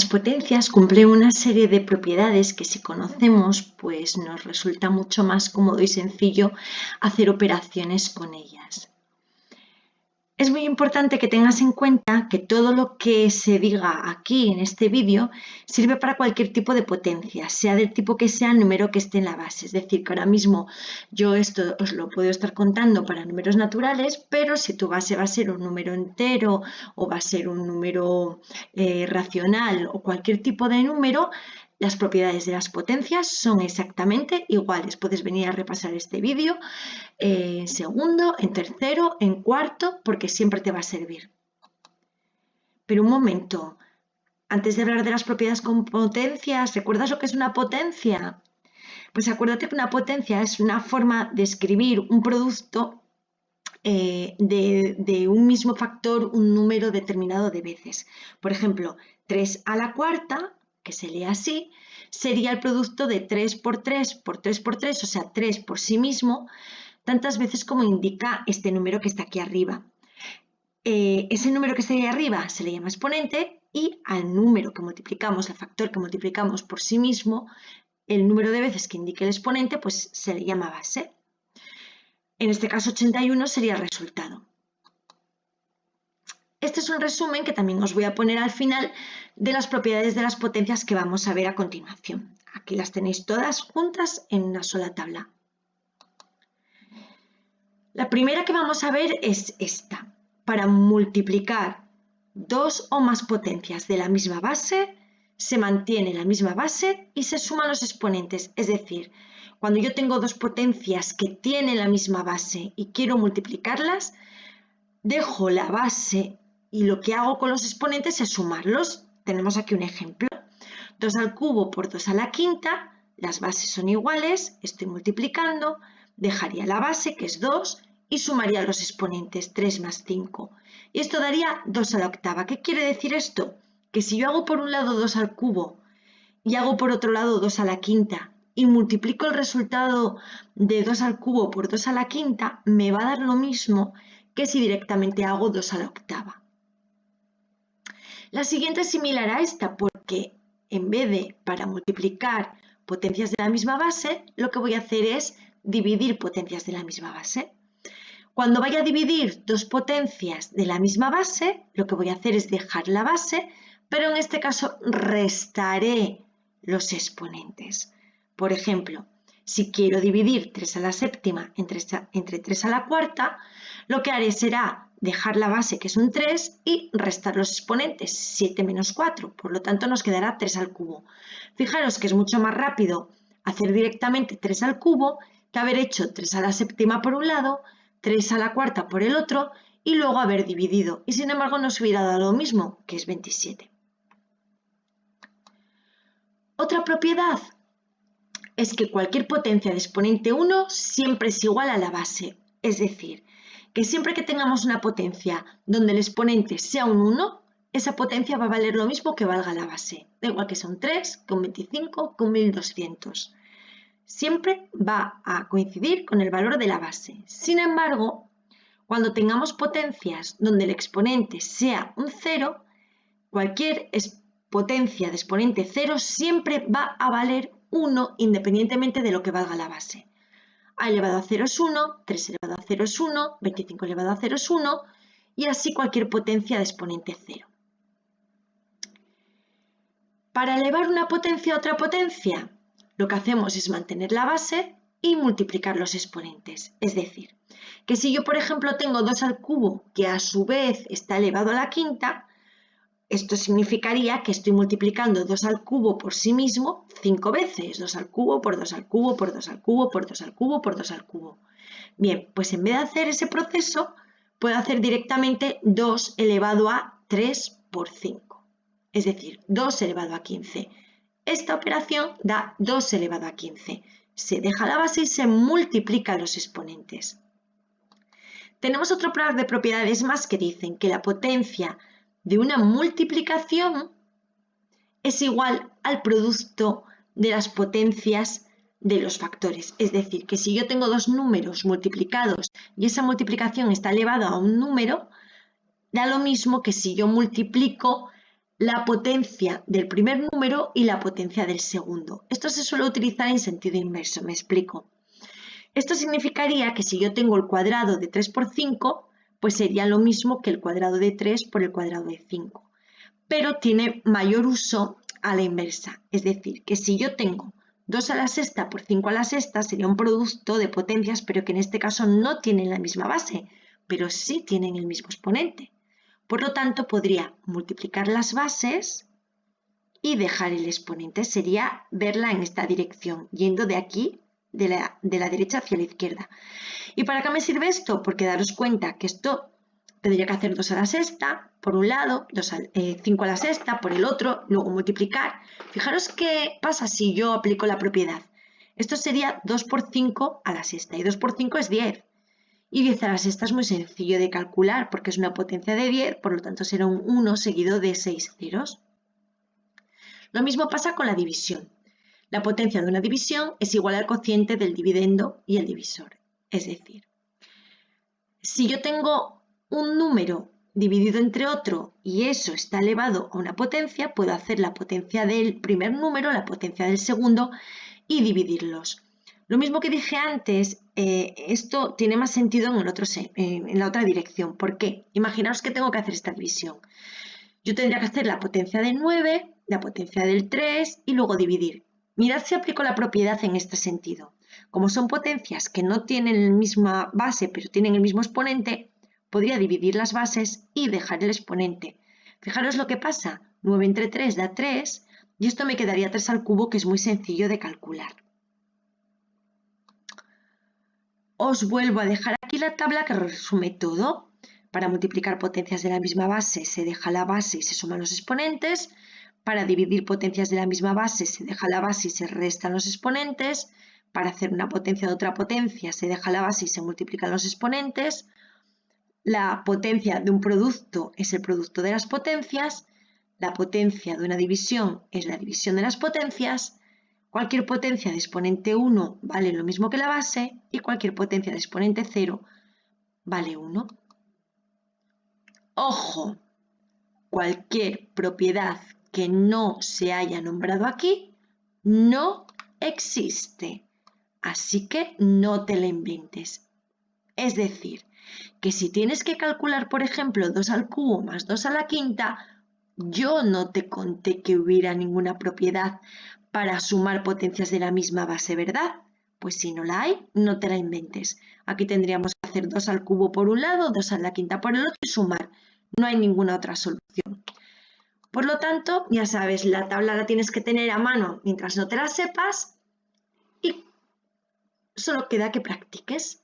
Las potencias cumplen una serie de propiedades que si conocemos, pues nos resulta mucho más cómodo y sencillo hacer operaciones con ellas. Es muy importante que tengas en cuenta que todo lo que se diga aquí en este vídeo sirve para cualquier tipo de potencia, sea del tipo que sea el número que esté en la base. Es decir, que ahora mismo yo esto os lo puedo estar contando para números naturales, pero si tu base va a ser un número entero o va a ser un número racional o cualquier tipo de número, las propiedades de las potencias son exactamente iguales. Puedes venir a repasar este vídeo en segundo, en tercero, en cuarto, porque siempre te va a servir. Pero un momento, antes de hablar de las propiedades con potencias, ¿recuerdas lo que es una potencia? Pues acuérdate que una potencia es una forma de escribir un producto de un mismo factor, un número determinado de veces. Por ejemplo, 3 a la cuarta, que se lee así, sería el producto de 3 por 3 por 3 por 3, o sea, 3 por sí mismo, tantas veces como indica este número que está aquí arriba. Ese número que está ahí arriba se le llama exponente y al número que multiplicamos, al factor que multiplicamos por sí mismo, el número de veces que indique el exponente, pues se le llama base. En este caso 81 sería el resultado. Este es un resumen que también os voy a poner al final de las propiedades de las potencias que vamos a ver a continuación. Aquí las tenéis todas juntas en una sola tabla. La primera que vamos a ver es esta. Para multiplicar dos o más potencias de la misma base, se mantiene la misma base y se suman los exponentes. Es decir, cuando yo tengo dos potencias que tienen la misma base y quiero multiplicarlas, dejo la base y lo que hago con los exponentes es sumarlos. Tenemos aquí un ejemplo. 2 al cubo por 2 a la quinta, las bases son iguales, estoy multiplicando, dejaría la base, que es 2, y sumaría los exponentes, 3 más 5. Y esto daría 2 a la octava. ¿Qué quiere decir esto? Que si yo hago por un lado 2 al cubo y hago por otro lado 2 a la quinta y multiplico el resultado de 2 al cubo por 2 a la quinta, me va a dar lo mismo que si directamente hago 2 a la octava. La siguiente es similar a esta porque en vez de para multiplicar potencias de la misma base, lo que voy a hacer es dividir potencias de la misma base. Cuando vaya a dividir dos potencias de la misma base, lo que voy a hacer es dejar la base, pero en este caso restaré los exponentes. Por ejemplo, si quiero dividir 3 a la séptima entre 3 a la cuarta, lo que haré será dejar la base, que es un 3, y restar los exponentes, 7 menos 4. Por lo tanto, nos quedará 3 al cubo. Fijaros que es mucho más rápido hacer directamente 3 al cubo que haber hecho 3 a la séptima por un lado, 3 a la cuarta por el otro y luego haber dividido. Y sin embargo nos hubiera dado lo mismo, que es 27. Otra propiedad es que cualquier potencia de exponente 1 siempre es igual a la base. Es decir, que siempre que tengamos una potencia donde el exponente sea un 1, esa potencia va a valer lo mismo que valga la base. Da igual que sea un 3, que un 25, que un 1200. Siempre va a coincidir con el valor de la base. Sin embargo, cuando tengamos potencias donde el exponente sea un 0, cualquier potencia de exponente 0 siempre va a valer 1 independientemente de lo que valga la base. A elevado a 0 es 1, 3 elevado a 0 es 1, 25 elevado a 0 es 1 y así cualquier potencia de exponente 0. Para elevar una potencia a otra potencia, lo que hacemos es mantener la base y multiplicar los exponentes. Es decir, que si yo, por ejemplo, tengo 2 al cubo, que a su vez está elevado a la quinta, esto significaría que estoy multiplicando 2 al cubo por sí mismo 5 veces. 2 al cubo por 2 al cubo por 2 al cubo por 2 al cubo por 2 al cubo. Bien, pues en vez de hacer ese proceso, puedo hacer directamente 2 elevado a 3 por 5. Es decir, 2 elevado a 15. Esta operación da 2 elevado a 15. Se deja la base y se multiplican los exponentes. Tenemos otro par de propiedades más que dicen que la potencia de una multiplicación es igual al producto de las potencias de los factores. Es decir, que si yo tengo dos números multiplicados y esa multiplicación está elevada a un número, da lo mismo que si yo multiplico la potencia del primer número y la potencia del segundo. Esto se suele utilizar en sentido inverso, me explico. Esto significaría que si yo tengo el cuadrado de 3 por 5, pues sería lo mismo que el cuadrado de 3 por el cuadrado de 5. Pero tiene mayor uso a la inversa. Es decir, que si yo tengo 2 a la sexta por 5 a la sexta, sería un producto de potencias, pero que en este caso no tienen la misma base, pero sí tienen el mismo exponente. Por lo tanto, podría multiplicar las bases y dejar el exponente. Sería verla en esta dirección, yendo de aquí, de la derecha hacia la izquierda. ¿Y para qué me sirve esto? Porque daros cuenta que esto tendría que hacer 2 a la sexta por un lado, 5 a la sexta por el otro, luego multiplicar. Fijaros qué pasa si yo aplico la propiedad. Esto sería 2 por 5 a la sexta y 2 por 5 es 10. Y 10 a la sexta es muy sencillo de calcular porque es una potencia de 10, por lo tanto será un 1 seguido de 6 ceros. Lo mismo pasa con la división. La potencia de una división es igual al cociente del dividendo y el divisor. Es decir, si yo tengo un número dividido entre otro y eso está elevado a una potencia, puedo hacer la potencia del primer número, la potencia del segundo y dividirlos. Lo mismo que dije antes, esto tiene más sentido en la otra dirección. ¿Por qué? Imaginaos que tengo que hacer esta división. Yo tendría que hacer la potencia del 9, la potencia del 3 y luego dividir. Mirad si aplico la propiedad en este sentido. Como son potencias que no tienen la misma base pero tienen el mismo exponente, podría dividir las bases y dejar el exponente. Fijaros lo que pasa. 9 entre 3 da 3 y esto me quedaría 3 al cubo, que es muy sencillo de calcular. Os vuelvo a dejar aquí la tabla que resume todo. Para multiplicar potencias de la misma base se deja la base y se suman los exponentes. Para dividir potencias de la misma base se deja la base y se restan los exponentes. Para hacer una potencia de otra potencia se deja la base y se multiplican los exponentes. La potencia de un producto es el producto de las potencias. La potencia de una división es la división de las potencias. Cualquier potencia de exponente 1 vale lo mismo que la base y cualquier potencia de exponente 0 vale 1. Ojo, cualquier propiedad que no se haya nombrado aquí no existe, así que no te la inventes. Es decir, que si tienes que calcular, por ejemplo, 2 al cubo más 2 a la quinta, yo no te conté que hubiera ninguna propiedad para sumar potencias de la misma base, ¿verdad? Pues si no la hay, no te la inventes. Aquí tendríamos que hacer 2 al cubo por un lado, 2 a la quinta por el otro y sumar. No hay ninguna otra solución. Por lo tanto, ya sabes, la tabla la tienes que tener a mano mientras no te la sepas y solo queda que practiques.